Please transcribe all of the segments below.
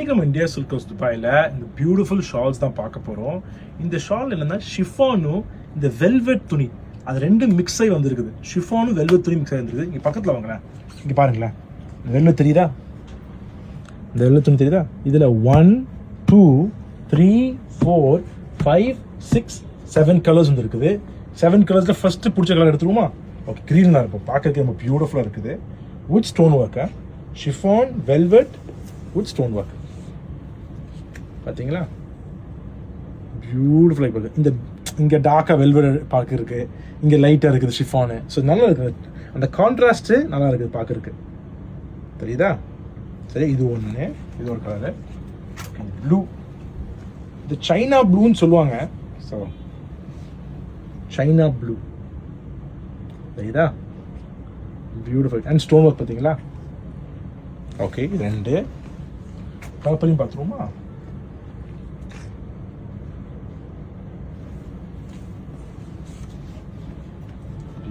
இன்னைக்கு நம்ம India silk house துபாயில் இந்த பியூட்டிஃபுல் ஷால்ஸ் தான் பார்க்க போகிறோம். இந்த ஷால் என்னன்னா ஷிஃபானும் இந்த வெல்வெட் துணி அது ரெண்டும் மிக்ஸ் ஆகி வந்திருக்குது. ஷிஃபானும் வெல்வெட் துணி மிக்ஸ் ஆகி வந்துருக்குது. இங்கே பக்கத்தில் வாங்களேன், இங்கே பாருங்களேன், வெல்வெட் தெரியுதா? இந்த வெல்வெட் துணி தெரியுதா? இதில் 1 2 3 4 5 6 7 கலர்ஸ் வந்து இருக்குது. 7 கலர்ஸில் ஃபஸ்ட்டு பிடிச்ச கலர் எடுத்துருவோமா? ஓகே, க்ரீன் தான் இருக்கும், பார்க்கறதுக்கு ரொம்ப பியூட்டிஃபுல்லாக இருக்குது. வித் ஸ்டோன் ஒர்க்கா, chiffon velvet with stone work. பார்த்தீங்களா, பியூட்டிஃபுல்லாக இருக்குது. இந்த இங்கே டார்க்காக வெல்வெட் பார்க்க இருக்குது, இங்கே லைட்டாக இருக்குது ஷிஃபானு. ஸோ நல்லா இருக்குது, அந்த கான்ட்ராஸ்ட்டு நல்லா இருக்குது பார்க்கறதுக்கு, தெரியுதா? சரி, இது ஒன்று, இது ஒரு கலரு ப்ளூ, இது சைனா ப்ளூன்னு சொல்லுவாங்க. ஸோ சைனா ப்ளூ தெரியுதா? பியூட்டிஃபுல் அண்ட் ஸ்டோன் ஒர்க் பார்த்தீங்களா? ஓகே, 2 பர்பிளையும் பார்த்துருவோமா?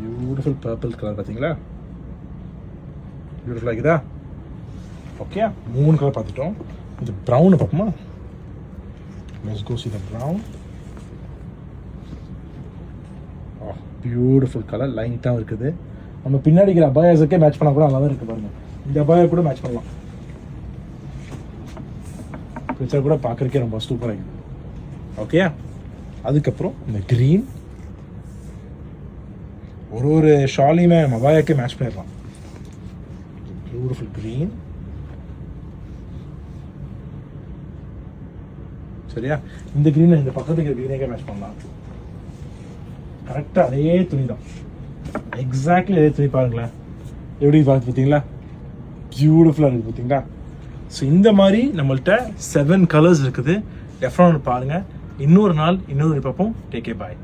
பியூட்டிஃபுல் பர்பிள் கலர் பார்த்தீங்களா? பியூட்டிஃபுல் ஆகிதா? ஓகே, 3 கலர் பார்த்துட்டோம். இந்த ப்ரௌனை பார்ப்போமா? Let's go see the brown. Beautiful colour, லைட்டாக இருக்குது. நம்ம பின்னாடி இருக்கிற அபாயாஸுக்கே மேட்ச் பண்ணால் கூட நல்லா தான் இருக்குது பாருங்கள். இந்த அபாயா கூட மேட்ச் பண்ணலாம், பிக்சர் கூட பார்க்குறக்கே ரொம்ப சூப்பராக இருக்குது. ஓகே, அதுக்கப்புறம் இந்த க்ரீன் ஒரு ஷாலையுமே அபாயாக்கே மேட்ச் பண்ணிடலாம். பியூட்டிஃபுல் க்ரீன், சரியா? இந்த க்ரீனை இந்த பக்கத்துக்கு க்ரீனேக்கே மேட்ச் பண்ணலாம். கரெக்டாக அதே துணி தான், எக்ஸாக்ட்லி அதே துணி. பாருங்களேன் எப்படி பார்த்து பார்த்தீங்களா? பியூட்டிஃபுல்லாக இருக்குது பார்த்தீங்களா? ஸோ இந்த மாதிரி நம்மள்கிட்ட 7 கலர்ஸ் இருக்குது. டெஃபினட்டாக பாருங்கள். இன்னொரு நாள் இன்னொரு பார்ப்போம். டேக் கேர், பாய்.